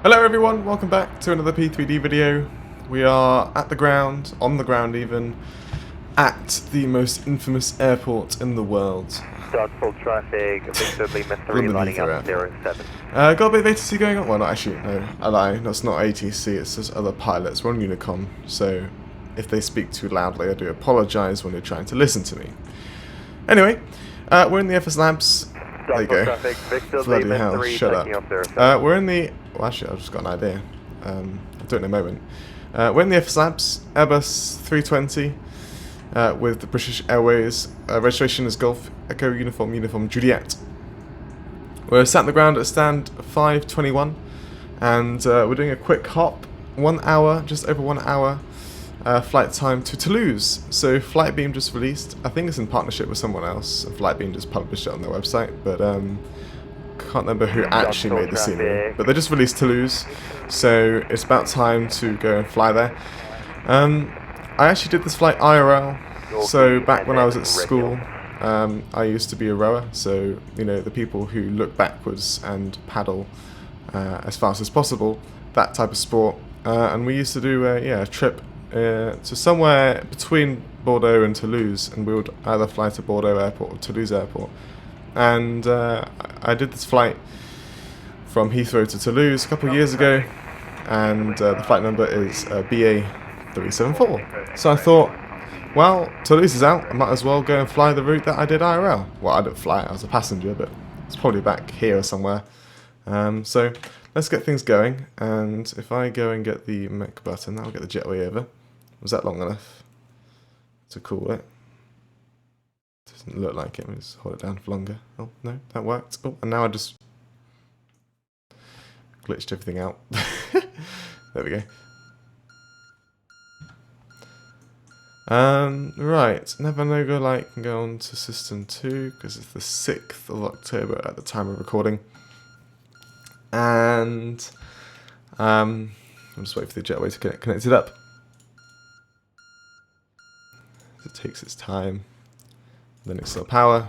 Hello everyone, welcome back to another P3D video. We are at the ground, on the ground even, at the most infamous airport in the world. Start full traffic, Victor Lima 3 lining up 07. Got a bit of ATC going on? Well, not actually, no, I lie, that's not ATC, it's just other pilots. We're on Unicom, so if they speak too loudly I do apologise when you're trying to listen to me. Anyway, we're in the FSLabs. There you go. Traffic, Victor Bloody Lima hell, 3 shut taking up. off We're in the... Well, actually, I've just got an idea. I'll do it in a moment. We're in the FSLabs Airbus 320 with the British Airways. Registration is Golf Echo Uniform Juliet. We're sat on the ground at stand 521 and we're doing a quick hop. 1 hour, just over 1 hour flight time to Toulouse. So Flightbeam just released, I think it's in partnership with someone else. Flightbeam just published it on their website, but can't remember who actually made the scenery. But they just released Toulouse, so it's about time to go and fly there. I actually did this flight IRL, so back when I was at school, I used to be a rower, so you know, the people who look backwards and paddle as fast as possible, that type of sport. And we used to do a trip to somewhere between Bordeaux and Toulouse, and we would either fly to Bordeaux Airport or Toulouse Airport. And I did this flight from Heathrow to Toulouse a couple of years ago, and the flight number is BA374. So I thought, well, Toulouse is out, I might as well go and fly the route that I did IRL. Well, I didn't fly it, I was a passenger, but it's probably back here or somewhere. So let's get things going, and if I go and get the mech button, I'll get the jetway over. Was that long enough to cool it? Doesn't look like it. Let me just hold it down for longer. Oh, no, that worked. Oh, and now I just glitched everything out. There we go. Right, never no go light can go on to system 2 because it's the 6th of October at the time of recording. And I'm just waiting for the jetway to get connected up. It takes its time. Then external power,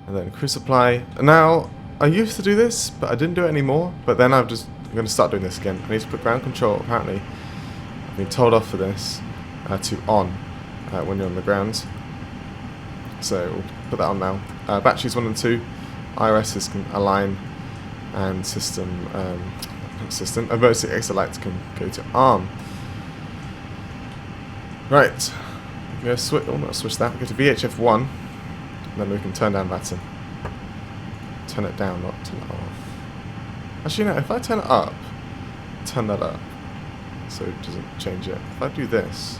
and then crew supply. And now, I used to do this, but I didn't do it anymore. But then I'm going to start doing this again. I need to put ground control, apparently. I've been told off for this, to on when you're on the ground. So we'll put that on now. Batteries 1 and 2, IRSs can align, and emergency exit lights can go to arm. Right. I'm going to switch, not switch that, go to VHF1. Then we can turn down VATSIM. Turn it down, not turn it off. Actually, no, if I turn it up, turn that up, so it doesn't change it. If I do this,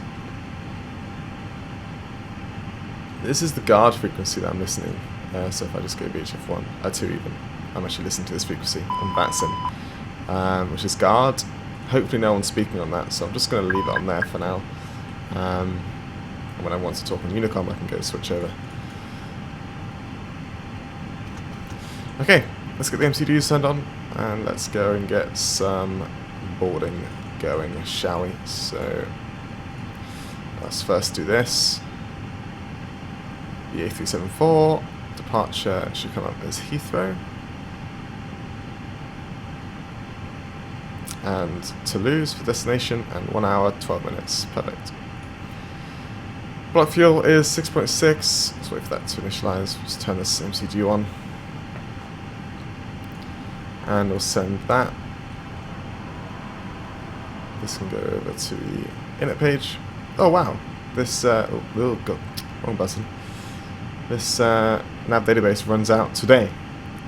this is the guard frequency that I'm listening. So if I just go VHF1, 2 even, I'm actually listening to this frequency on VATSIM, which is guard. Hopefully no one's speaking on that, so I'm just going to leave it on there for now. And when I want to talk on Unicom, I can go switch over. Okay, let's get the MCDs turned on, and let's go and get some boarding going, shall we? So, let's first do this. The A374, departure should come up as Heathrow. And Toulouse for destination, and 1 hour, 12 minutes, perfect. Block fuel is 6.6, let's wait for that to initialize, just turn this MCU on. And we'll send that. This can go over to the init page. Oh wow, this, wrong button. This nav database runs out today.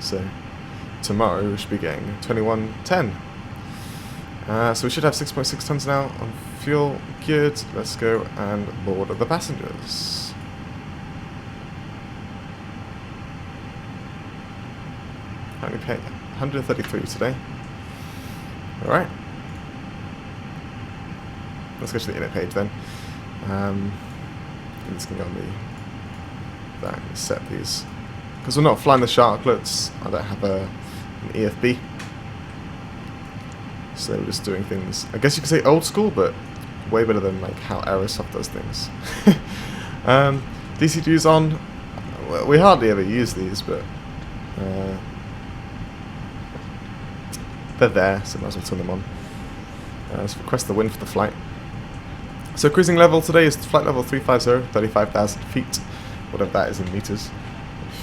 So tomorrow we should be getting 2110. So we should have 6.6 tons now on fuel. Good, let's go and board the passengers. How many pay? 133 today. Alright. Let's go to the init page then. This can go on the back and set these. Because we're not flying the Sharklets, I don't have an EFB. So we're just doing things, I guess you could say old school, but way better than like how Aerosoft does things. DC2's on. Well, we hardly ever use these, but they're there, so might as well turn them on. Let's request the wind for the flight. So cruising level today is flight level 350, 35,000 feet, whatever that is in meters.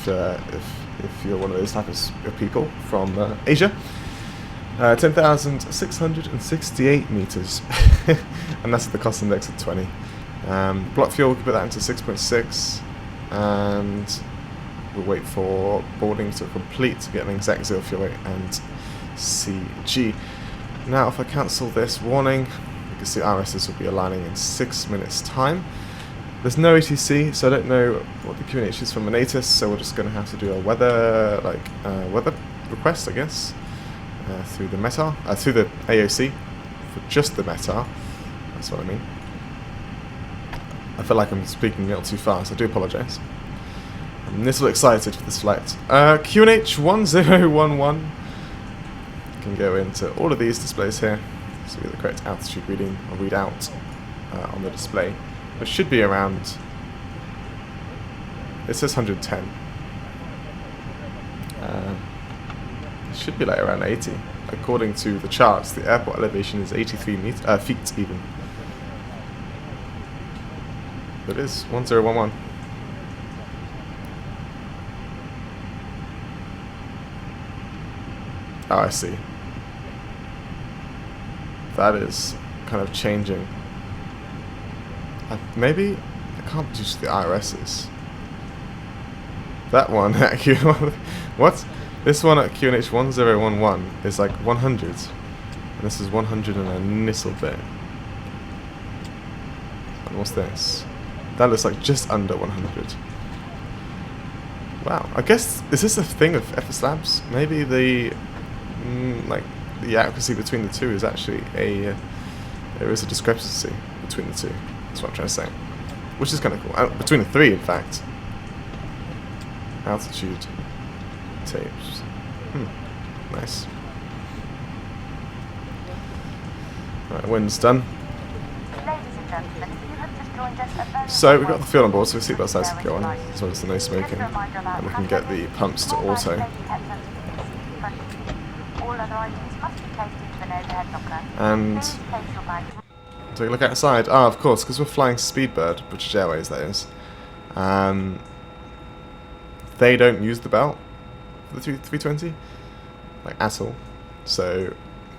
If you're one of those types of people from Asia. 10,668 meters, and that's at the cost index of 20. Block fuel, we can put that into 6.6, and we'll wait for boarding to complete to get an exact zero fuel weight and CG. Now, if I cancel this warning, you can see RSS will be aligning in 6 minutes' time. There's no ATC, so I don't know what the QNH is from Manatus, so we're just going to have to do a weather request, I guess. Through the METAR, through the AOC, for just the METAR. That's what I mean. I feel like I'm speaking a little too fast, I do apologise. I'm a little excited for this flight. QNH 1011 can go into all of these displays here, so we get the correct altitude reading or readout on the display, which should be around, it says 110. It should be like around 80. According to the charts, the airport elevation is 83 feet even. It is 1011. Oh, I see. That is kind of changing. Maybe I can't be just the IRSs. That one at Q. What? This one at QNH 1011 is like 100, and this is 100 and a little bit. And what's this? That looks like just under 100. Wow, I guess, is this a thing of FSLabs? Maybe the the accuracy between the two is actually there is a discrepancy between the two. That's what I'm trying to say. Which is kind of cool. Between the three, in fact. Altitude tapes. Nice. Right, wind's done. So we've got the fuel on board, so the seatbelt lights can go on, as well as the no smoking, and we can get the pumps to auto. And take a look outside. Ah, of course, because we're flying Speedbird, British Airways, that is. They don't use the belt for the 320, like at all. So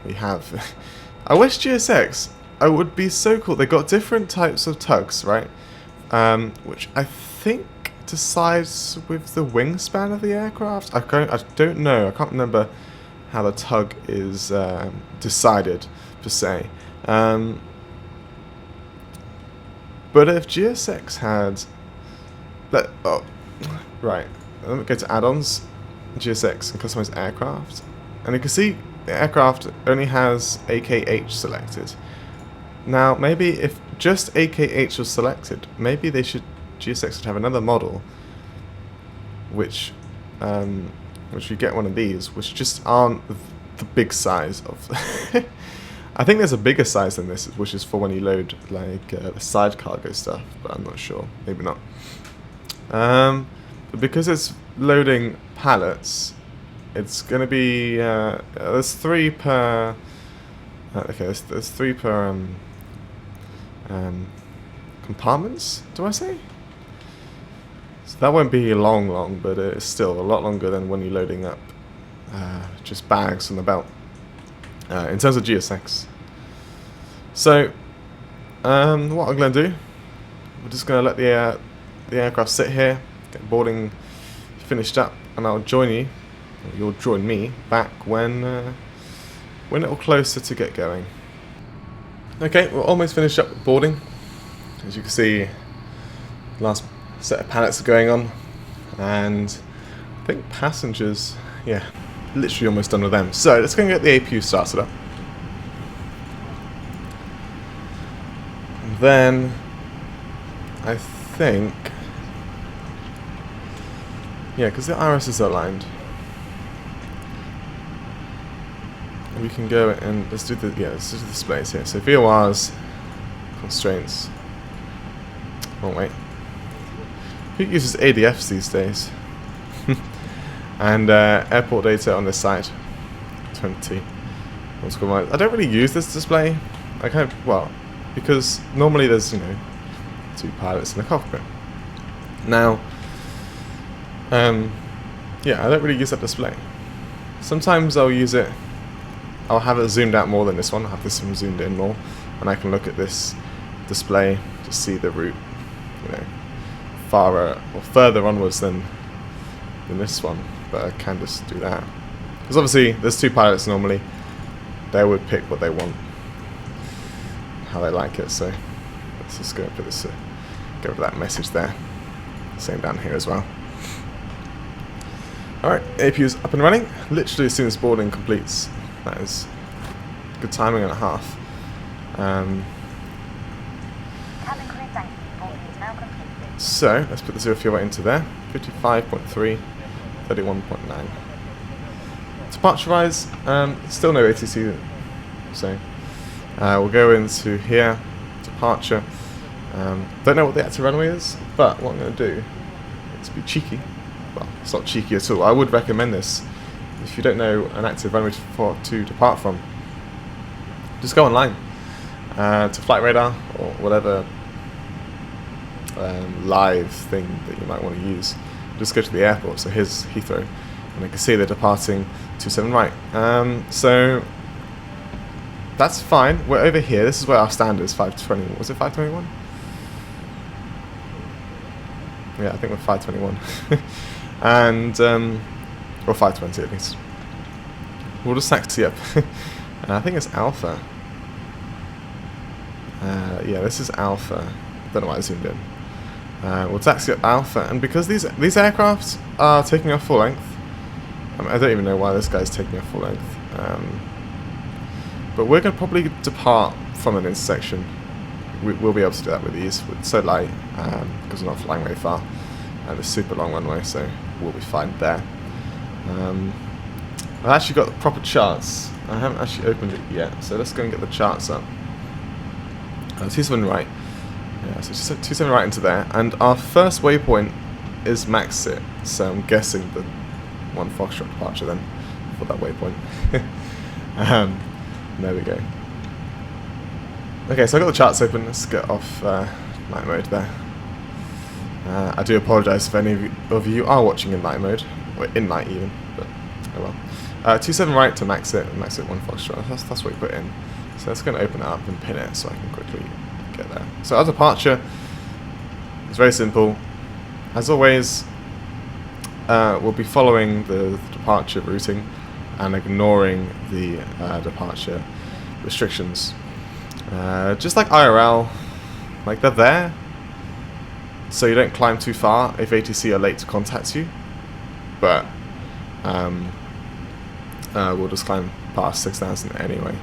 we have. I wish GSX. It would be so cool. They got different types of tugs, right? Which I think decides with the wingspan of the aircraft. I don't know. I can't remember how the tug is decided per se. But if GSX had, right. Let me go to add-ons, GSX, and customize aircraft. And you can see the aircraft only has AKH selected. Now, maybe if just AKH was selected, maybe GSX should have another model, which you get one of these, which just aren't the big size of. I think there's a bigger size than this, which is for when you load like the side cargo stuff, but I'm not sure. Maybe not. But because it's loading pallets, it's going to be there's 3 per. Okay, there's 3 per compartments. Do I say? So that won't be long, but it's still a lot longer than when you're loading up just bags on the belt. In terms of GSX. So, what I'm going to do, we're just going to let the aircraft sit here, get boarding finished up, and I'll join you, or you'll join me, back when a little closer to get going. Okay, we're almost finished up with boarding. As you can see, the last set of pallets are going on, and I think passengers, yeah, literally almost done with them. So let's go and get the APU started up. And then I think, yeah, because the IRS are aligned, we can go and let's do the displays here. So VORs, constraints. Oh wait, who uses ADFs these days? And airport data on this side, 20. what's called, I don't really use this display. I kind of, well, because normally there's, you know, 2 pilots in the cockpit. Now, yeah, I don't really use that display. Sometimes I'll use it, I'll have it zoomed out more than this one, I'll have this one zoomed in more, and I can look at this display to see the route, you know, further onwards than this one, but I can just do that. Because obviously there's 2 pilots normally, they would pick what they want, how they like it, so let's just go put this, get rid of that message there. Same down here as well. Alright, APU's up and running, literally as soon as boarding completes. That is good timing and a half. So, let's put the 0 fuel weight into there. 55.3, 31.9. Departure-wise, still no ATC, so we'll go into here, departure. Don't know what the active runway is, but what I'm going to do is be cheeky. Well, it's not cheeky at all. I would recommend this. If you don't know an active runway to depart from, just go online to Flight Radar or whatever live thing that you might want to use. Just go to the airport. So here's Heathrow, and I can see they're departing 27 right. So that's fine. We're over here. This is where our stand is, 520. Was it 521? Yeah, I think we're 521. And, or 520 at least. We'll just taxi up. I think it's Alpha. Yeah, this is Alpha. Don't know why I zoomed in. We'll taxi up Alpha, and because these aircraft are taking off full length, I don't even know why this guy's taking off full length. But we're going to probably depart from an intersection. We'll be able to do that with ease. It's so light, because we're not flying very far, and it's super long runway, so we'll be fine there. I've actually got the proper charts. I haven't actually opened it yet, so let's go and get the charts up. 27 right. Yeah, so just 27 right into there, and our first waypoint is Maxit, so I'm guessing the 1 Foxtrot departure then for that waypoint. There we go. Okay, so I've got the charts open. Let's get off night mode there. I do apologise if any of you are watching in night mode, or in night even, but oh well. 27 right to Maxit, and Maxit 1 Foxtrot, that's what we put in. So let's go and open it up and pin it so I can quickly get there. So our departure is very simple. As always, we'll be following the departure routing and ignoring the departure restrictions. Just like IRL, like they're there, so you don't climb too far if ATC are late to contact you, but we'll just climb past 6,000 anyway.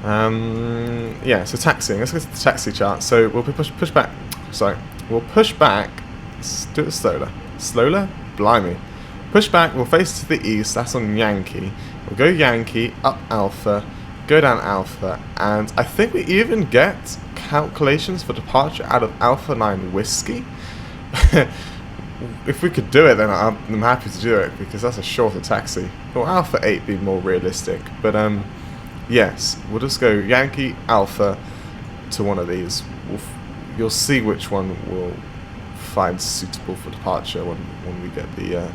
Yeah, so taxiing. Let's go to the taxi chart. So we'll push back. Sorry, we'll push back. Let's do it slower. Slower? Blimey. Push back. We'll face to the east. That's on Yankee. We'll go Yankee up Alpha, go down Alpha, and I think we even get calculations for departure out of Alpha 9 Whiskey. If we could do it, then I'm happy to do it, because that's a shorter taxi. Or Alpha 8 be more realistic, but yes, we'll just go Yankee Alpha to one of these. You'll see which one we'll find suitable for departure when we get the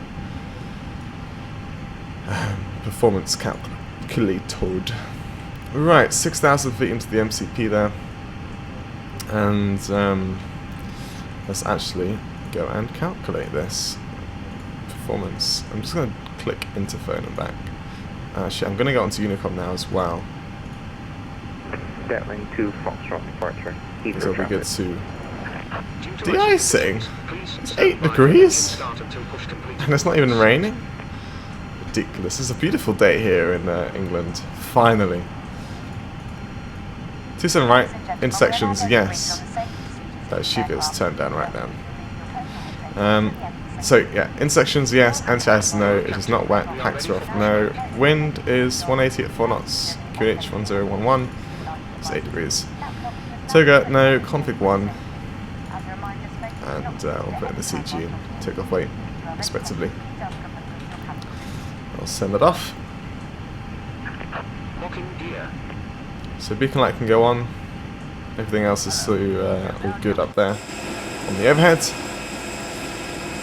performance calculated. Right, 6,000 feet into the MCP there, and let's actually go and calculate this performance. I'm just going to click into phone and back. Actually, I'm going to go onto Unicom now as well. Gatling 2 Foxtrot departure. So we get to de-icing. It's 8 degrees, and it's not even raining. Ridiculous. It's a beautiful day here in England. Finally. 27 right, intersections, yes. She goes turned down right down. So yeah, intersections, yes. Anti-ice, no. It is not wet. Packs are off, no. Wind is 180 at 4 knots. QH 1011. It's 8 degrees. Toga, no. Config 1. And we'll put in the CG and takeoff weight, respectively. I'll send it off. Locking gear. So beacon light can go on. Everything else is still all good up there on the overhead.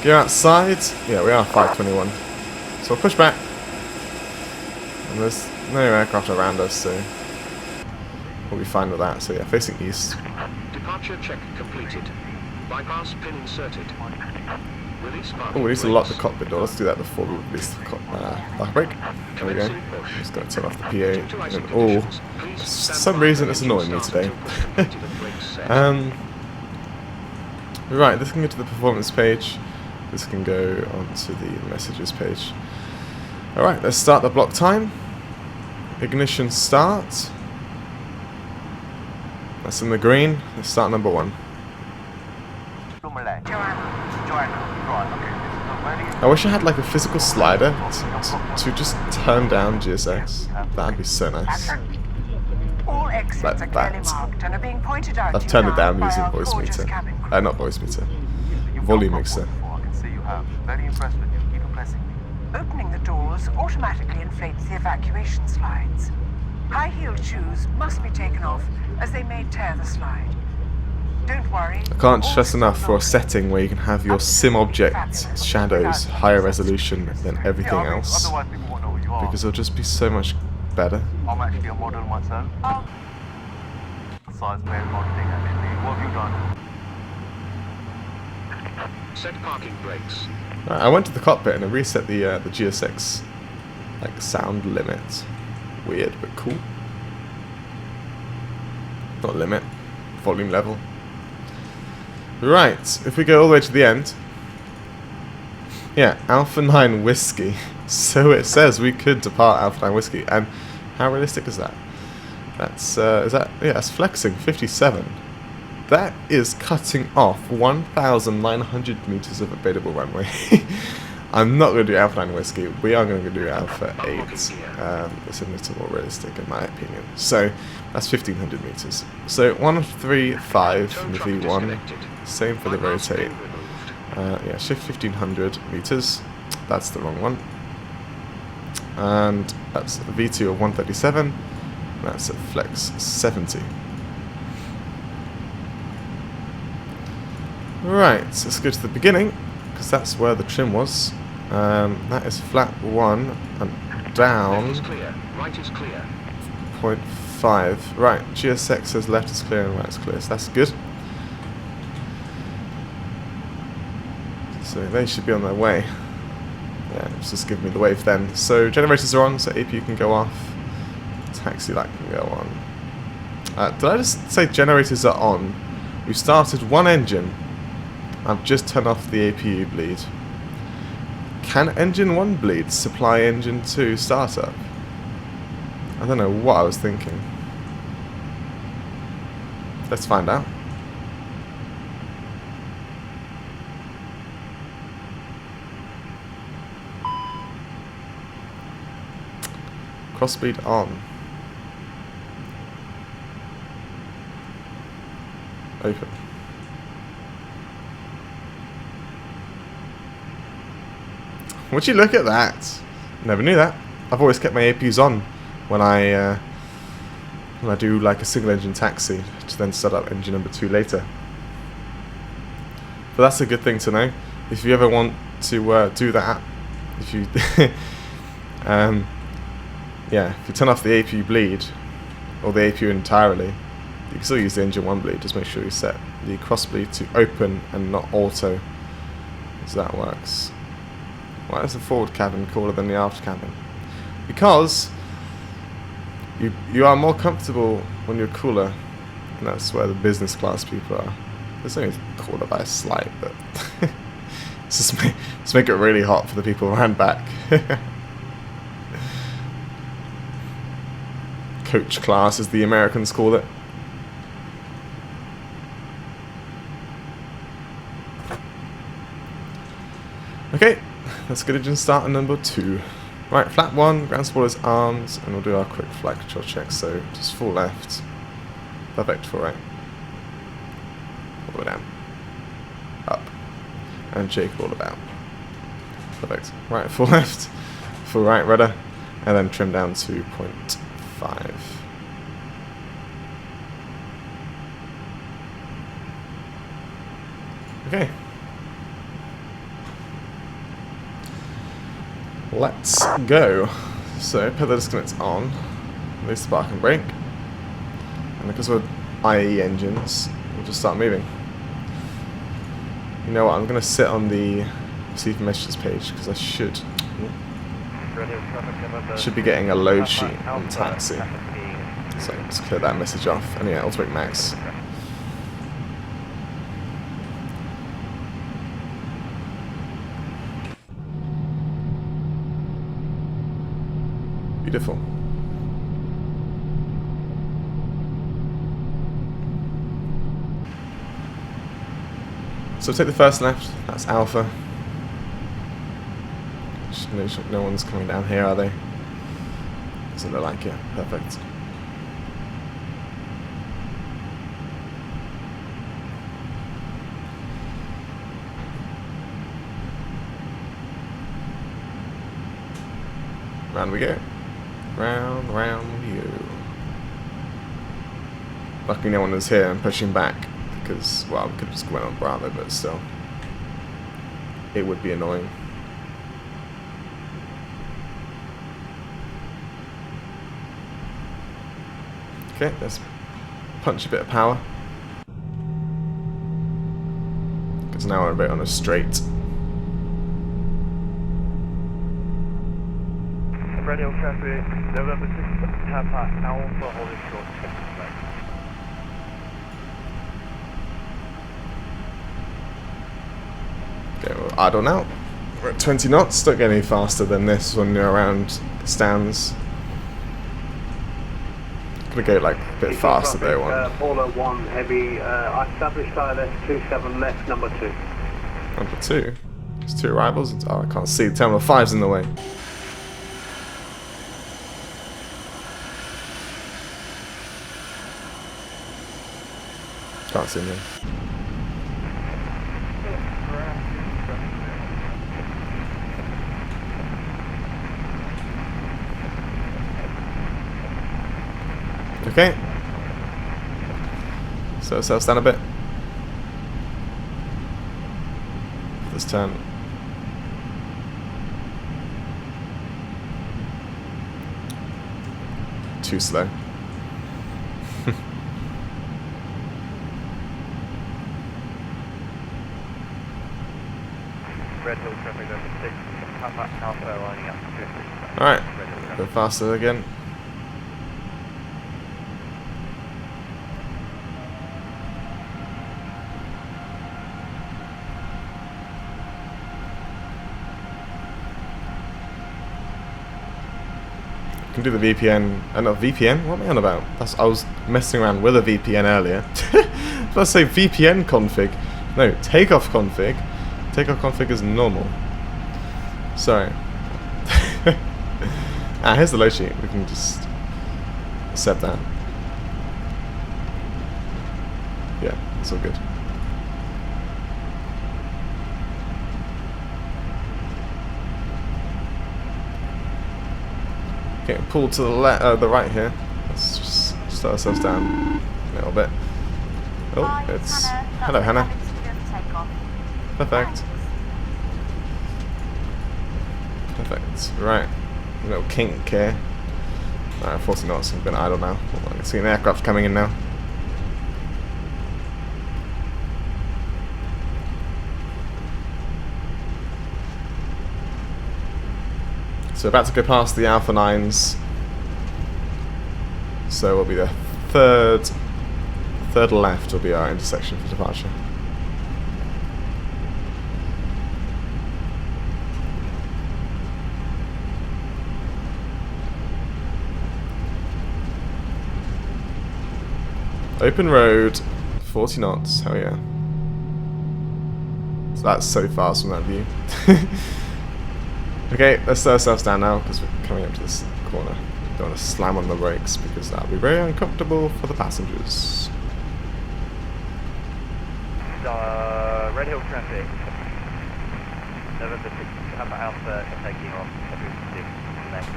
Go outside. Yeah, we are 521. So we'll push back. And there's no aircraft around us, so we'll be fine with that. So yeah, facing east. Departure check completed. Bypass pin inserted. Release Oh, we need to lock the cockpit door. Let's do that before we release the park brake. There we go. Just got to turn off the PA. And, oh, for some reason it's annoying me today. Right, this can go to the performance page. This can go onto the messages page. Alright, let's start the block time. Ignition start. That's in the green. Let's start number 1. I wish I had like a physical slider to just turn down GSX. That'd be so nice. Like that. I've turned it down using voice meter. Not voice meter. Volume mixer. Opening the doors automatically inflates the evacuation slides. High-heeled shoes must be taken off as they may tear the slide. Don't worry. I can't stress enough for a setting where you can have your sim object shadows higher resolution than everything else, because it'll just be so much better. I'm actually a model myself. Size male modeling actually. What have you done? Set parking brakes. Right, I went to the cockpit and I reset the GSX like sound limit. Weird but cool. Not limit, volume level. Right, if we go all the way to the end. Yeah, Alpha 9 Whiskey. So it says we could depart Alpha 9 Whiskey. And how realistic is that? That's, is that, yeah, that's flexing, 57. That is cutting off 1,900 meters of available runway. I'm not going to do Alpha 9 Whiskey. We are going to do Alpha 8. It's a little more realistic in my opinion. So that's 1,500 meters. So 135 from the V1. Same for the rotate. Yeah, shift 1,500 meters. That's the wrong one. And that's a V2 of 137. That's at flex 70. Right, so let's go to the beginning, because that's where the trim was. That is flap 1 and down. Left is clear. Right is clear. 0.5. Right, GSX says left is clear and right is clear, so that's good. So they should be on their way. Yeah, it's just giving me the wave then. So generators are on, so APU can go off. Taxi light can go on. Did I just say generators are on? We've started one engine. I've just turned off the APU bleed. Can engine 1 bleed supply engine 2 startup? I don't know what I was thinking. Let's find out. Crossbleed on. Open. Would you look at that? Never knew that. I've always kept my APUs on when I do like a single engine taxi to then start up engine number 2 later. But that's a good thing to know. If you ever want to do that, if you yeah, if you turn off the APU bleed or the APU entirely, you can still use the engine 1 bleed. Just make sure you set the cross bleed to open and not auto, so that works. Why is the forward cabin cooler than the aft cabin? Because you are more comfortable when you're cooler, and that's where the business class people are. It's only cooler by a slight, but let's make it really hot for the people around back. Coach class, as the Americans call it. Okay, let's get engine start on number 2. Right, flap 1, ground spoilers armed, and we'll do our quick flight control check. So just full left, perfect, full right, all the way down, up, and shake all about. Perfect. Right, full left, full right rudder, and then trim down to 0.5. Okay. Let's go. So, put the disconnect on, release the parking brake, and because we're IE engines, we'll just start moving. You know what, I'm going to sit on the receive messages page, because I should be getting a load sheet on taxi. So let's clear that message off. And yeah, Ultimate Max. Beautiful. So take the first left, that's Alpha. No one's coming down here, are they? Doesn't look like it. Perfect. Round we go. Round we go. Luckily no one was here and pushing back, because, well, we could have just went on Bravo, but still. It would be annoying. Okay, let's punch a bit of power. Because now we're a bit on a straight. Radio traffic, November 6, Papa Alpha, holding short. Okay, we'll idle now. We're at 20 knots, don't get any faster than this when you're around stands. Gonna go like a bit faster though. Paulo 1 heavy, I established ILS 27 left, number 2. Number 2? There's 2 arrivals? Oh, I can't see. Terminal 5's in the way. Can't see me. Okay. Slow ourselves down a bit. This turn. Too slow. Red Hill traffic over 6, Papa Alpha lining up to 50. Alright, a bit faster again. Can do the VPN. Not VPN? What am I on about? I was messing around with a VPN earlier. Let's say VPN config. No, takeoff config. Takeoff config is normal. Sorry. Here's the load sheet. We can just set that. Yeah, it's all good. Okay, pull to the right here. Let's just start ourselves down a little bit. Oh, Hi, it's Hannah. hello, Hannah. Takeoff. Perfect. Perfect. Right. A little kink here. Alright, 40 knots. I'm going to idle now. I can see an aircraft coming in now. So about to go past the Alpha 9s. So we'll be the third left will be our intersection for departure. Open road, 40 knots, hell yeah. So that's so fast from that view. Okay, let's slow ourselves down now because we're coming up to this corner. Don't want to slam on the brakes because that will be very uncomfortable for the passengers. Red Hill traffic, November 6, Papa Alpha, taking off, 6, next,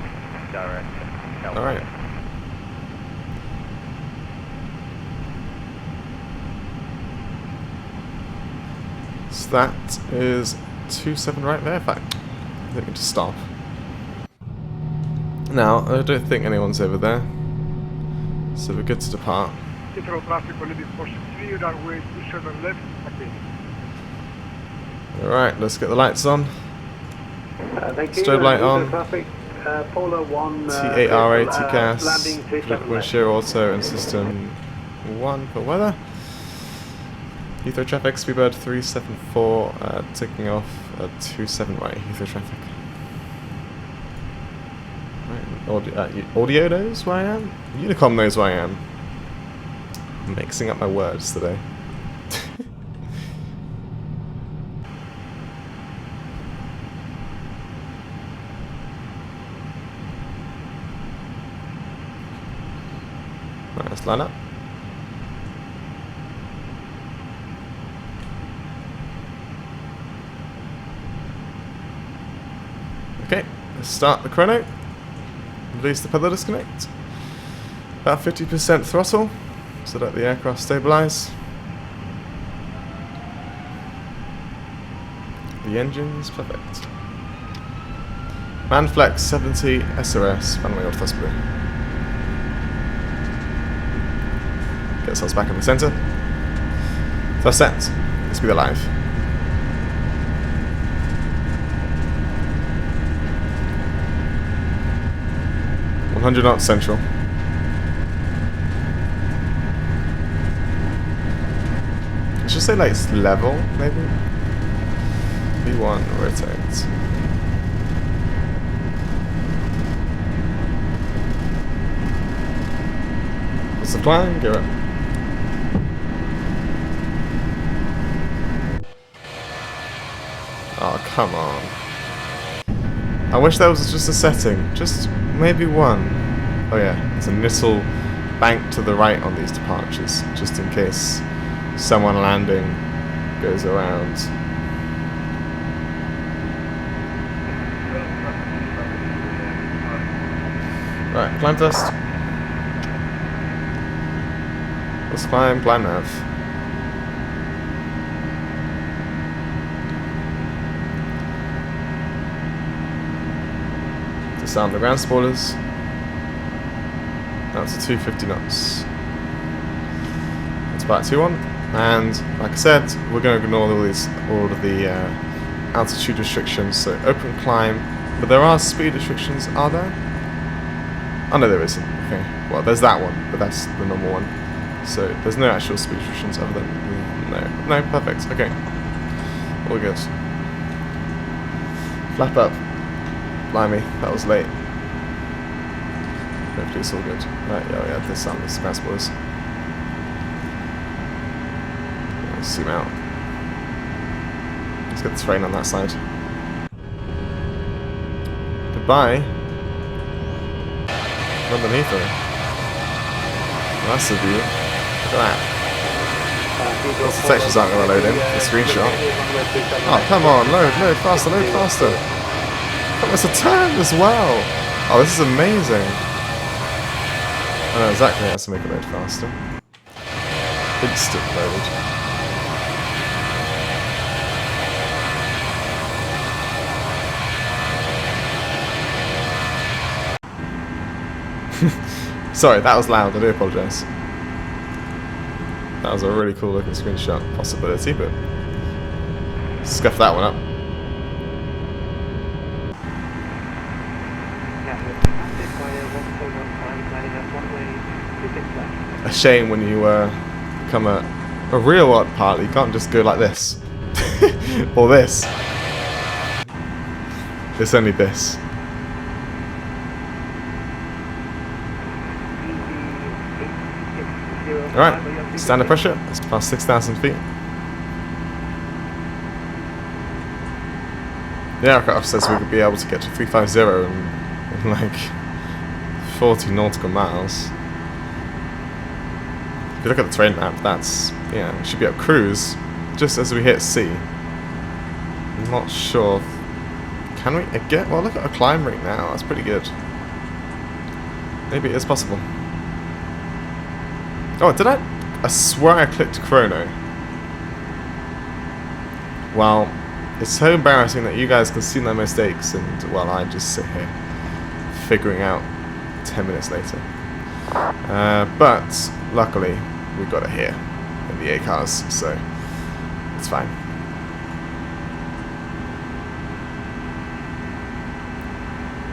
direct. Alright. that is 27 right there. In fact, I think we just stop. Now, I don't think anyone's over there, so we're good to depart. Heathrow traffic will be for 3 Airways 27 left. Alright, let's get the lights on. Thank you. Strobe light on. Traffic, Polar 1, T8RA, TCAS, landing 27 wind left. shear auto, and system 1 for weather. Heathrow traffic, speedbird 374, taking off 27 right, Heathrow traffic. Right, audio knows where I am? Unicom knows where I am. I'm mixing up my words today. Right, let's line up. Okay, let's start the chrono. Release the pedal disconnect. About 50% throttle, so let the aircraft stabilize. The engine's perfect. Manflex 70 SRS, runway off thrust blue. Get ourselves back in the center. Thrust set. Let's be alive. $100 knots central. Let's just say like it's level, maybe. V1 rotate. What's the plan? Go up. Oh, come on. I wish that was just a setting. Just maybe one. Oh yeah, there's a little bank to the right on these departures, just in case someone landing goes around. Right, climb first. Let's climb nav. Disarm the ground spoilers. That's a 250 knots. That's about 2-1. And like I said, we're going to ignore all of the altitude restrictions. So open climb, but there are speed restrictions. Are there? Oh no, there isn't. Okay. Well, there's that one, but that's the normal one. So there's no actual speed restrictions other than no. Perfect. Okay. All good. Flap up. Blimey, that was late. Hopefully it's all good. Right, yeah, this sound is fast boys. Let's zoom out. Let's get the train on that side. Goodbye. London Heathrow. That's a view. Look at that. Lots of textures aren't going to load in. The screenshot. Oh, come on, load faster, load faster. It's a turn as well! Oh, this is amazing! I know exactly how to make it load faster. Instant load. Sorry, that was loud, I do apologise. That was a really cool looking screenshot possibility, but scuff that one up. A shame when you become a real odd pilot, you can't just go like this. Or this. It's only this. Alright, standard pressure, it's past 6,000 feet. The aircraft says we could be able to get to 350 in like 40 nautical miles. If you look at the terrain map, that's, yeah, we should be at cruise just as we hit sea. I'm not sure. Can we get? Well, look at our climb rate now. That's pretty good. Maybe it is possible. Oh, did I? I swear I clicked chrono. well, it's so embarrassing that you guys can see my mistakes and, well, I just sit here figuring out 10 minutes later. But luckily, we got it here in the A cars, so it's fine.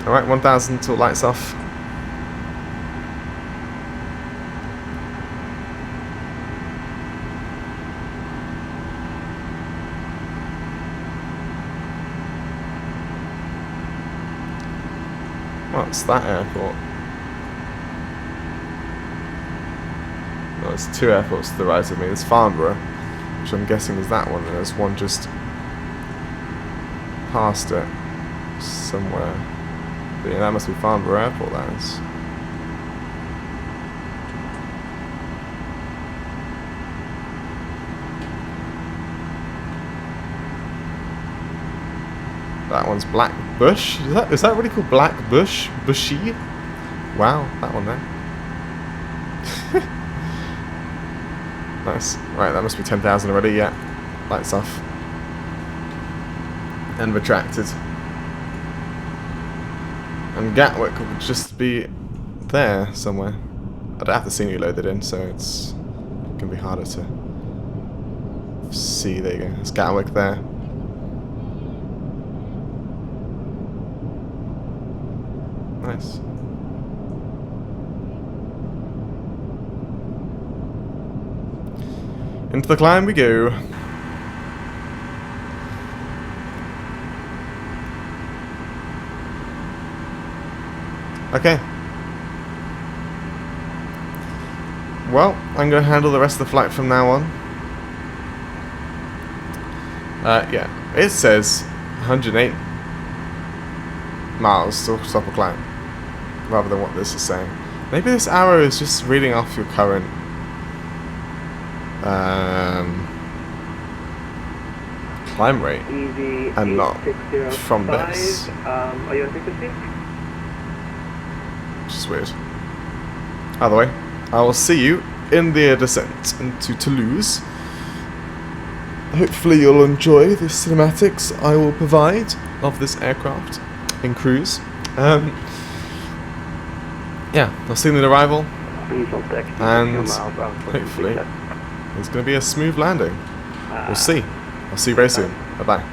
Alright, 1000 till lights off. What's that airport? No, there's two airports to the right of me. There's Farnborough, which I'm guessing is that one, and there's one just past it somewhere. But yeah, that must be Farnborough Airport, that is. That one's Black Bush. Is that really called Black Bush? Bushy? Wow, that one there. Nice. Right, that must be 10,000 already. Yeah, lights off and retracted. And Gatwick would just be there somewhere. I'd have to see you loaded in, so it's gonna be harder to see. There you go. There's Gatwick there. Nice. Into the climb we go. Okay. Well, I'm going to handle the rest of the flight from now on. Yeah, it says 108 miles to stop a climb, rather than what this is saying. Maybe this arrow is just reading off your current climb rate and not from this. Are you on frequency? Which is weird. Either way, I will see you in the descent into Toulouse. Hopefully you'll enjoy the cinematics I will provide of this aircraft in cruise. Yeah, I'll see you in the arrival, and hopefully it's going to be a smooth landing. We'll see. I'll see you very soon. Bye-bye.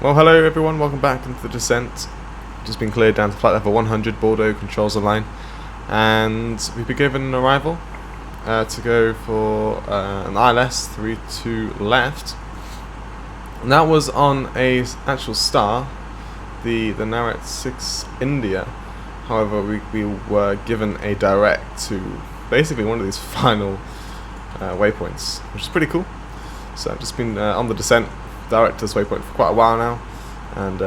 Well, hello everyone, welcome back into the descent. Just been cleared down to flight level 100, Bordeaux, controls online. And we've been given an arrival to go for an ILS 32 left. And that was on a actual star, the Naret 6 India. However, we were given a direct to basically one of these final waypoints, which is pretty cool. So I've just been on the descent direct to this waypoint for quite a while now, and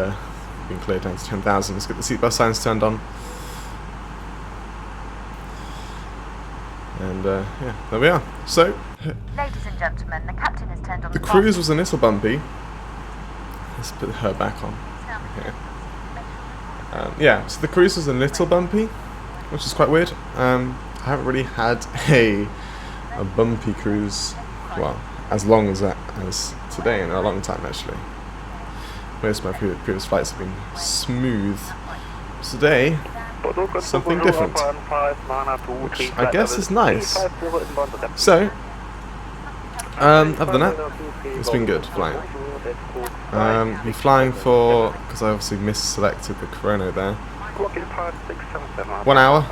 been cleared down to 10,000. Let's get the seatbelt signs turned on. And yeah, there we are. So, ladies and gentlemen, the captain has turned on the cruise was a little bumpy. Let's put her back on. Okay. Yeah, so the cruise was a little bumpy, which is quite weird. I haven't really had a bumpy cruise, well, as long as that as today in a long time actually. Most of my previous flights have been smooth. Today, something different, which I guess is nice. So, other than that, it's been good flying. Be flying for, because I obviously misselected the chrono there, 1 hour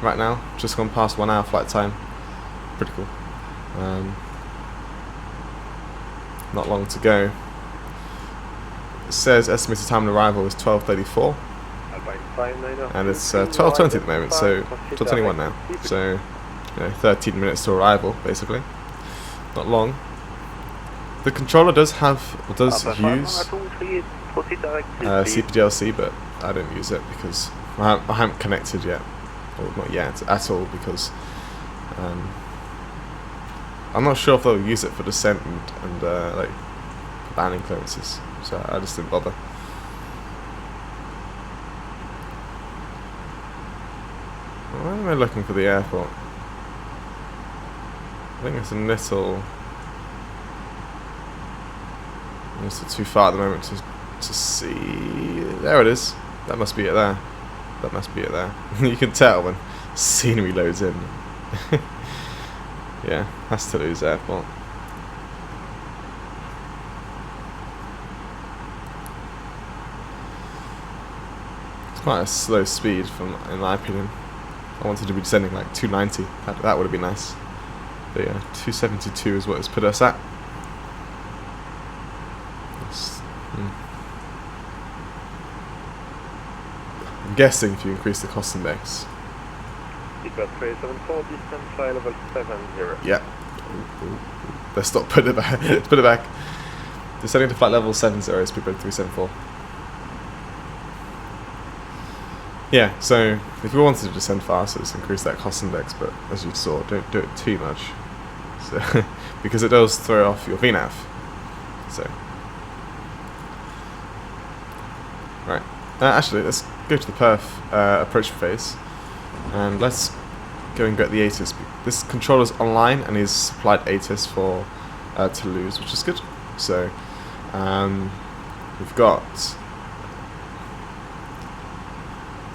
right now, just gone past 1 hour flight time. Pretty cool. Not long to go. It says estimated time of arrival is 12:34, and it's 12:20 at the moment, so 12:21 now. So, 13 minutes to arrival, basically. Not long. The controller does use CPDLC, but I don't use it because I haven't connected yet, or not yet at all, because I'm not sure if they'll use it for descent and like landing clearances, so I just didn't bother. Why am I looking for the airport? I think it's a little too far at the moment to see. There it is. That must be it there. That must be it there. You can tell when scenery loads in. Yeah, that's Toulouse Airport. It's quite a slow speed, in my opinion. I wanted to be descending like 290. That would have been nice. But yeah, 272 is what it's put us at. I'm guessing if you increase the cost index. Yeah. Let's stop. Put it back. Put it back. Descending to flight level 70 is Speedbird 374. Yeah, so if we wanted to descend faster, let's increase that cost index, but as you saw, don't do it too much. So because it does throw off your VNAV. So right. Actually, let's go to the perf approach phase, and let's go and get the ATIS. This controller's online and he's supplied ATIS for Toulouse, which is good. So we've got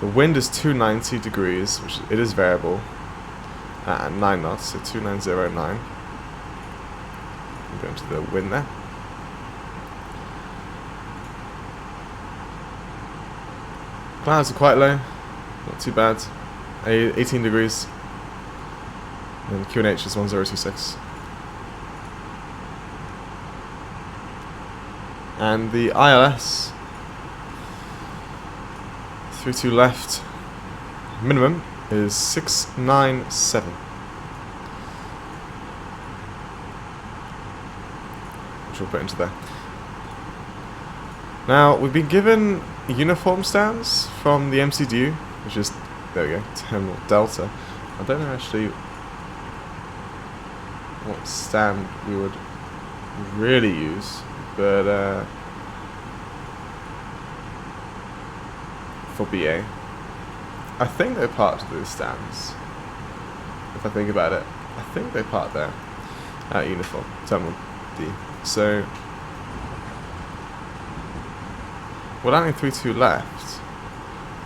the wind is 290 degrees, which it is variable at 9 knots, so 2909. I'm going to the wind there. Clouds are quite low, not too bad. 18 degrees. And QNH is 1026. And the ILS 32 left minimum is 697. Which we'll put into there. Now, we've been given uniform stands from the MCDU, which is, there we go, Terminal Delta. I don't know actually what stand we would really use, but for BA, I think they're part of those stands. If I think about it, I think they're part there at uniform, Terminal D. So we're landing 32 left.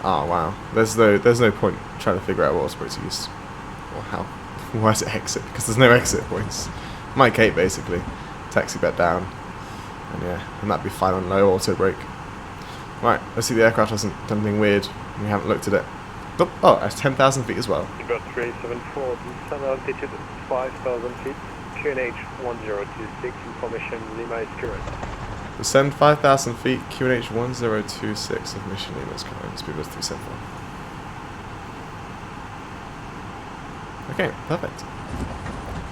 Oh wow, there's no point trying to figure out what we're supposed to use or how. Why is it exit? Because there's no exit points. Mike 8 basically. Taxi back down. And yeah, and that'd be fine on low auto brake. Right, let's see the aircraft hasn't done anything weird. We haven't looked at it. Oh, that's 10,000 feet as well. Got 374, descend altitude 5,000 feet, QNH 1026, information Lima is current. Descend 5,000 feet, QNH 1026 of mission Lima is current. Speed was 374. Okay, perfect.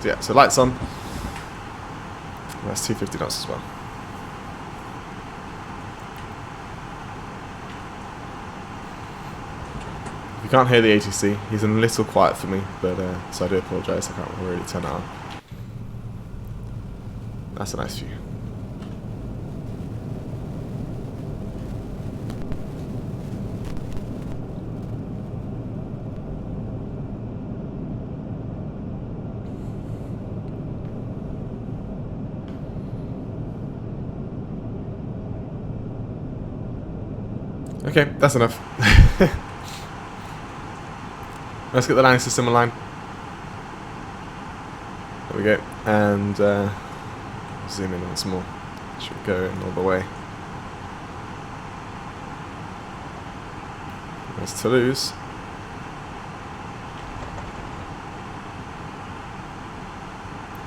So yeah, so lights on. That's 250 knots as well. You can't hear the ATC. He's a little quiet for me, but so I do apologise. I can't really turn it on. That's a nice view. Okay, that's enough. Let's get the landing system aligned. There we go. And zoom in once more. Should go in all the way. There's Toulouse.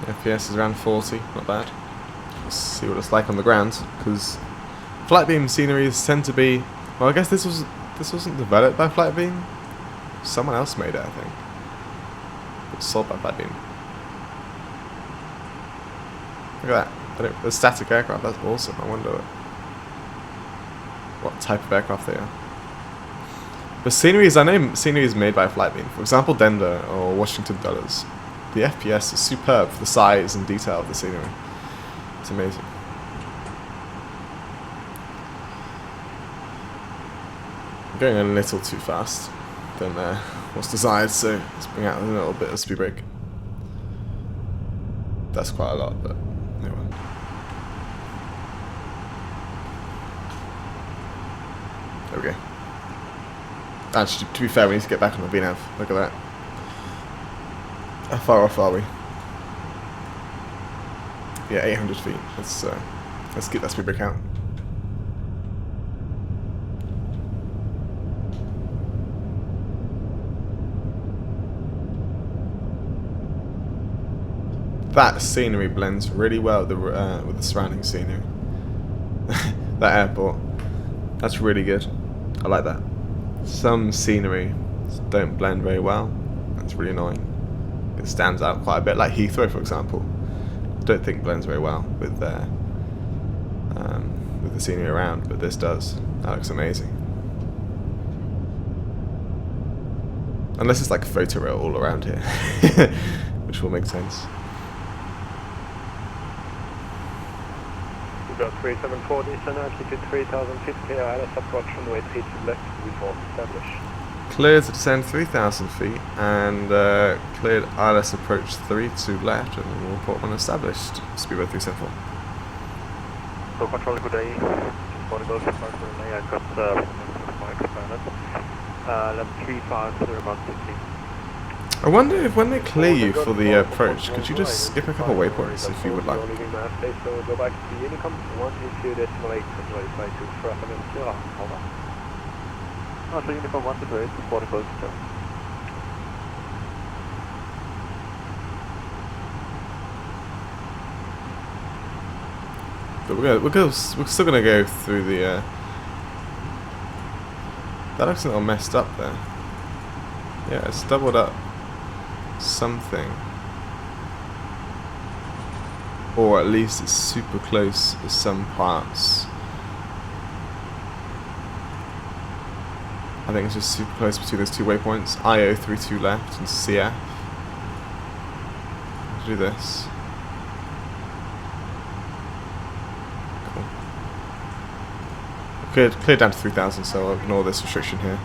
FPS is around 40, not bad. Let's see what it's like on the ground, because Flightbeam sceneries tend to be. Well, I guess this wasn't developed by Flightbeam. Someone else made it, I think. It's sold by Flightbeam. Look at that. The static aircraft, that's awesome. I wonder what type of aircraft they are. But sceneries, I know sceneries made by Flightbeam. For example, Denver or Washington Dulles. The FPS is superb for the size and detail of the scenery. It's amazing. I'm going a little too fast than what's desired, so let's bring out a little bit of speed brake. That's quite a lot, but anyway. There we go. Actually, to be fair, we need to get back on the VNAV. Look at that. How far off are we? Yeah, 800 feet. Let's get that speed brake out. That scenery blends really well with the surrounding scenery. That airport, that's really good. I like that. Some scenery don't blend very well. That's really annoying. It stands out quite a bit, like Heathrow, for example. I don't think blends very well with the scenery around, but this does. That looks amazing. Unless it's like photo rail all around here, which will make sense. Got 374, descend altitude 3,000 feet, clear ILS approach runway 3 to left, report established. Cleared to descend 3,000 feet and cleared ILS approach 3 to left and we'll report when established. Speedway 374. So control, good day. Body goes to park for I got my experiment. Level 35, about 15. I wonder if when they clear you for the approach, could you just skip a couple waypoints if you would like? So go back to the Unicom, 122.8, verify to traffic and clear. Over. Oh, so Unicom 128, body goes to. But we're still gonna go through the. That looks a little messed up there. Yeah, it's doubled up something, or at least it's super close to some parts. I think it's just super close between those two waypoints, IO32 left and CF. Let's do this. Cool. Cleared down to 3,000, so I'll ignore this restriction here.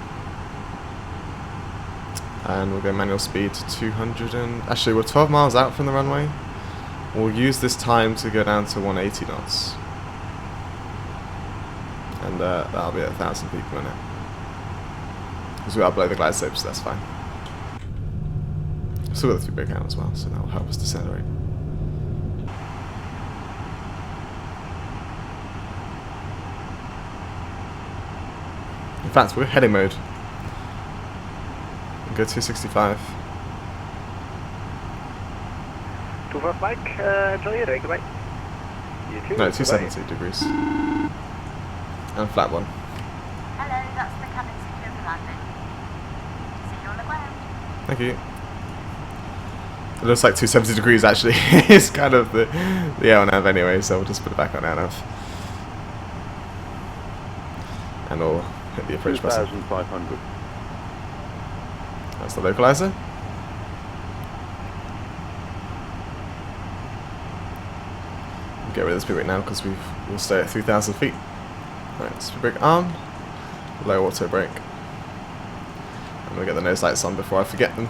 And we'll go manual speed to 200 and... Actually, we're 12 miles out from the runway. We'll use this time to go down to 180 knots. And that'll be at 1,000 feet per minute. Because we are below the glide slope, so that's fine. Still got the 3 brake out as well, so that will help us decelerate. In fact, we're heading mode. Go 265. 25 Mike, enjoy your day, goodbye. You too. No, goodbye. 270 degrees. And flat one. Hello, that's the cabin secure for landing. See you on the ground. Thank you. It looks like 270 degrees actually. It's kind of the LNAV anyway, so we'll just put it back on LNAV. And we'll hit the approach button. 2,500. That's the localizer. Get rid of the speed brake now because we'll stay at 3,000 feet. Right, speed brake on, low auto brake. I'm gonna get the nose lights on before I forget them.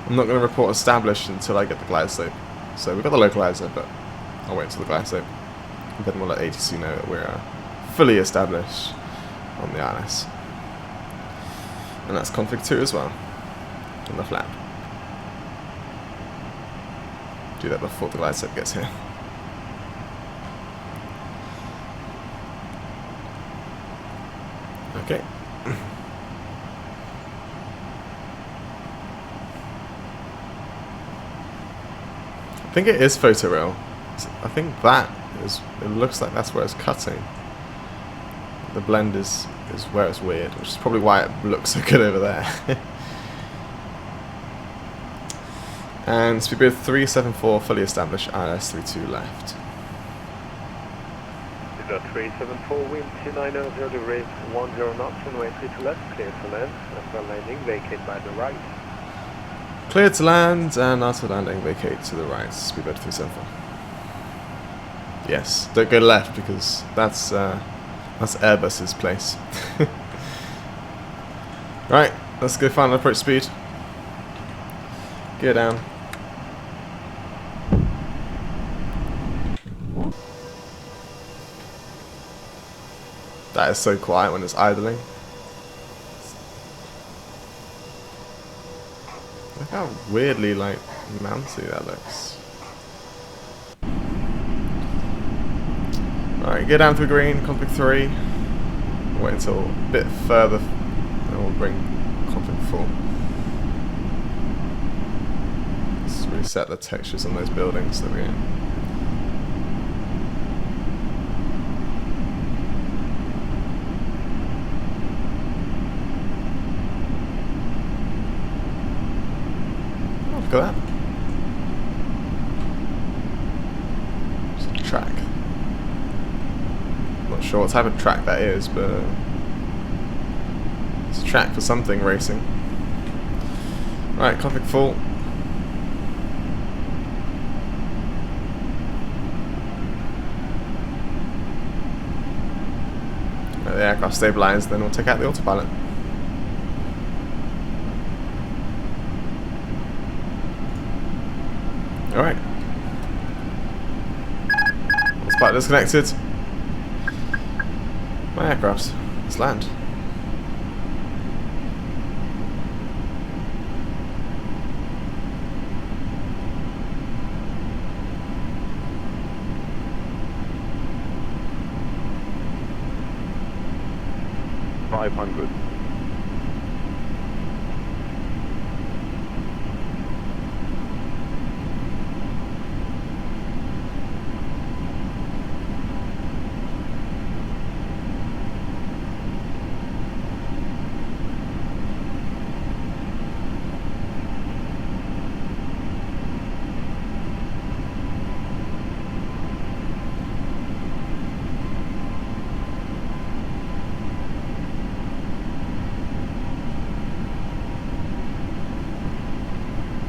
I'm not going to report established until I get the glide slope. So we've got the localizer, but I'll wait until the glide slope. And then we'll let ATC know that we're fully established on the ILS. And that's config 2 as well, on the flap. Do that before the glide slope gets here. Okay. I think it is photorail. I think that is, it looks like that's where it's cutting. The blend is where it's weird, which is probably why it looks so good over there. And speedbird 374 fully established, ILS 32 left. Speedbird 374, wind 2900 degrees, 10 knots, runway 32 left, clear to land. After landing, vacate by the right. Cleared to land, and after landing, vacate to the right. Speedbird 374. Yes, don't go left because that's Airbus's place. Right, let's go final approach speed. Gear down. That is so quiet when it's idling. Look how weirdly like mounty that looks. Alright, get down to the green, config 3. Wait until a bit further and we'll bring config 4. Let's reset the textures on those buildings that we're in. Look at that. It's a track. Not sure what type of track that is, but it's a track for something racing. Right, config full. Let the aircraft stabilize, then we'll take out the autopilot. Alright. Autopilot disconnected. My aircraft. Let's land. $500.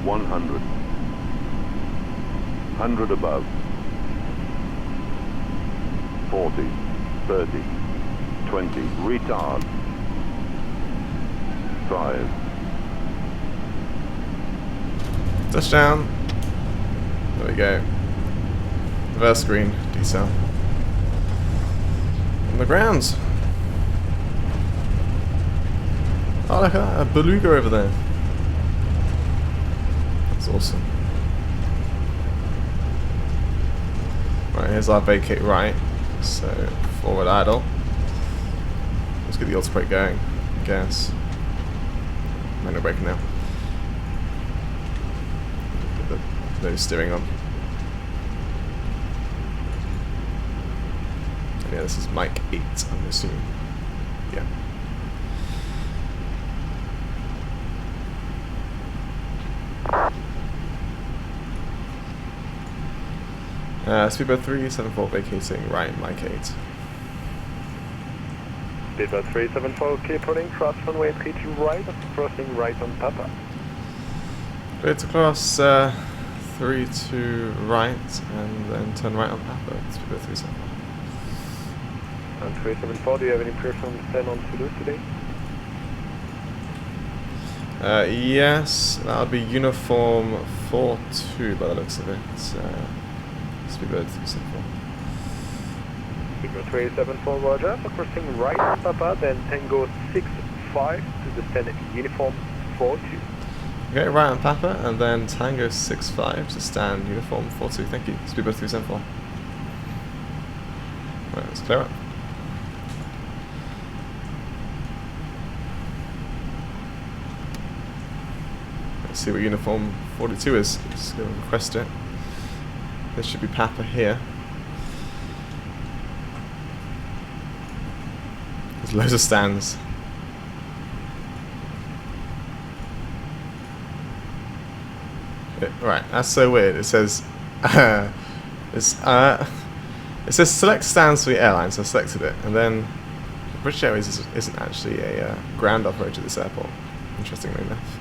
100. 100 above. 40, 30, 20, retard. 5. Touchdown. There we go. Reverse screen, decel. On the ground. Oh, look at that, a beluga over there. awesome. Right, here's our vacate right. So forward idle. Let's get the autobrake going, I guess. Manual braking now. Get the nose steering on. And yeah, this is mic 8, I'm assuming. Yeah. Speedbird 374 vacating right, mic 8. Speedbird 374, keep running, cross runway 32 right, crossing right on Papa. Clear to cross 32 right, and then turn right on Papa. Speedbird 374. And 374, do you have any preference then on Toulouse today? Yes, that would be uniform 42 by the looks of it. Speedbird 374. Speedbird 374, roger, so crossing right on Papa, then Tango 65 to descend uniform 42. Okay, right on Papa, and then Tango 65 to stand uniform 42. Thank you. Speedbird 374. Right, let's clear up. Let's see what uniform 42 is. Just go and request it. There should be Papa here. There's loads of stands. Right, that's so weird. It says it says select stands for the airline, so I selected it, and then British Airways isn't actually a ground operator at this airport, interestingly enough.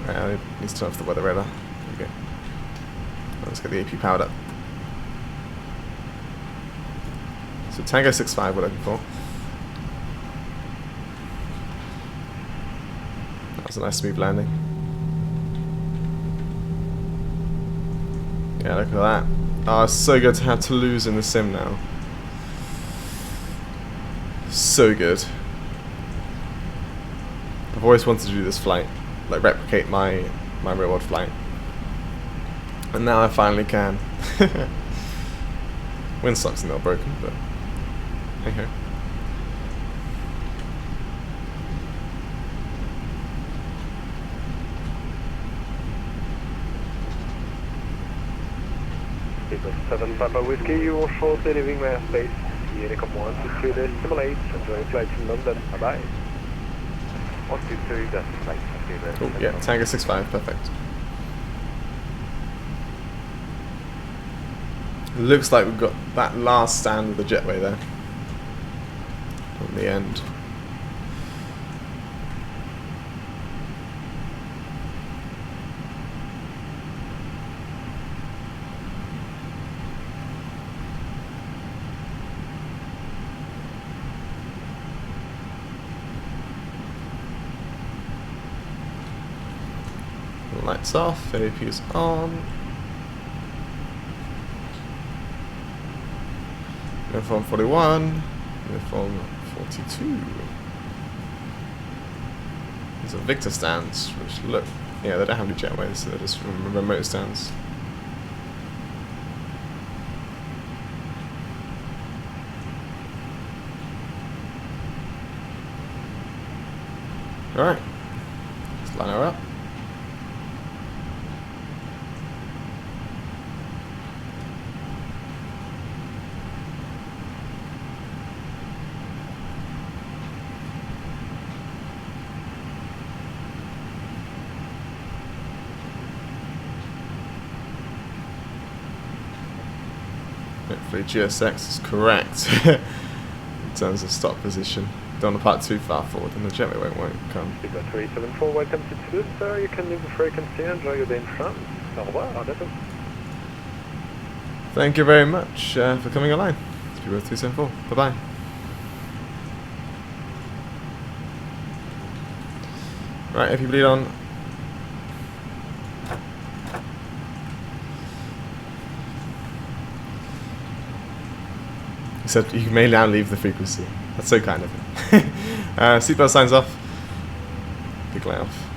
Right, I need to turn off the weather radar. There we go. Let's get the AP powered up. So Tango 65 we're looking for. That was a nice smooth landing. Yeah, look at that. Oh, it's so good to have Toulouse in the sim now. So good. I've always wanted to do this flight, like replicate my real world flight, and now I finally can. Windsock's not broken, but hey ho. Speedbird 7 Papa Whiskey, you will shortly leaving my airspace. Unicom 122, this simulate, enjoy flight to London, bye bye. 122, that's flight, Cool, yeah, Tango 65, perfect. Looks like we've got that last stand with the jetway there. On the end. Lights off, AP is on. Uniform 41, uniform 42. These are Victor stands, which look, yeah, they don't have any jetways, so they're just remote stands. Alright, let's line her up. Hopefully GSX is correct in terms of stop position. Don't want to park too far forward and the jetway won't come. Speedbird 374, welcome to Toulouse, sir. You can leave the frequency and enjoy your day in France. Au revoir, à bientôt. Thank you very much for coming online. Speedbird 374. Bye bye. Right, if you bleed on. He said you may now leave the frequency. That's so kind of him. Seatbelt signs off. Big lay off.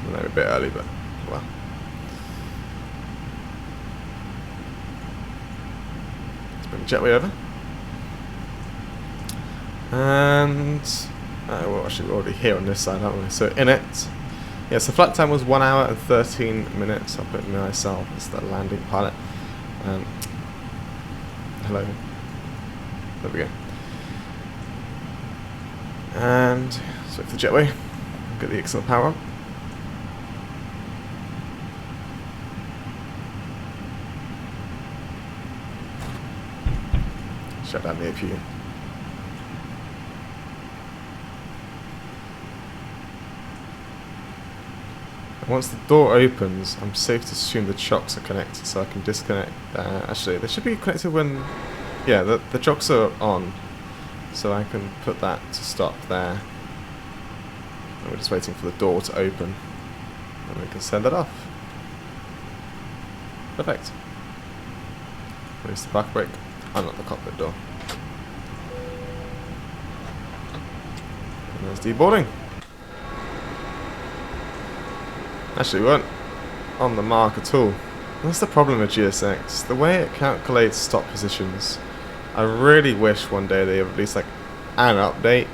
I know a bit early, but well. Let's bring the jetway over. And well, actually we're already here on this side, aren't we? So in it, yeah, so flight time was 1 hour and 13 minutes. I'll put myself as the landing pilot. Hello. There we go. And so for the jetway, get the external power on. Shut down the APU. Once the door opens, I'm safe to assume the chocks are connected, so I can disconnect. Actually, they should be connected when... Yeah, the chocks are on, so I can put that to stop there. And we're just waiting for the door to open, and we can send it off. Perfect. Release the back brake, unlock the cockpit door. And there's deboarding. Actually, we weren't on the mark at all. That's the problem with GSX. The way it calculates stop positions. I really wish one day they release like an update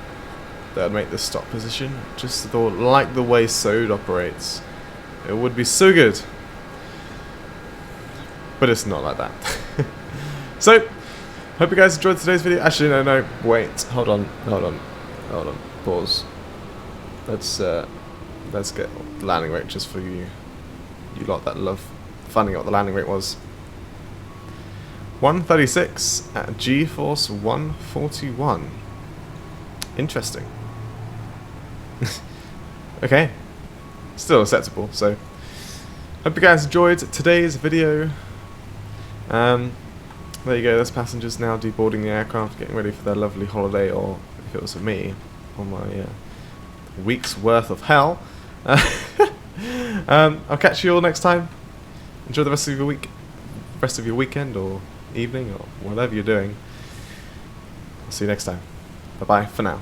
that would make the stop position just like the way SOD operates. It would be so good. But it's not like that. So, hope you guys enjoyed today's video. Actually, no, wait. Hold on. Pause. Let's get the landing rate just for you lot that love finding out what the landing rate was. 136 at G-force 141. Interesting. Okay. Still acceptable, so hope you guys enjoyed today's video. There you go, there's passengers now deboarding the aircraft, getting ready for their lovely holiday, or if it was for me, on my week's worth of hell. I'll catch you all next time. Enjoy the rest of your week, rest of your weekend or evening or whatever you're doing. I'll see you next time. Bye bye for now.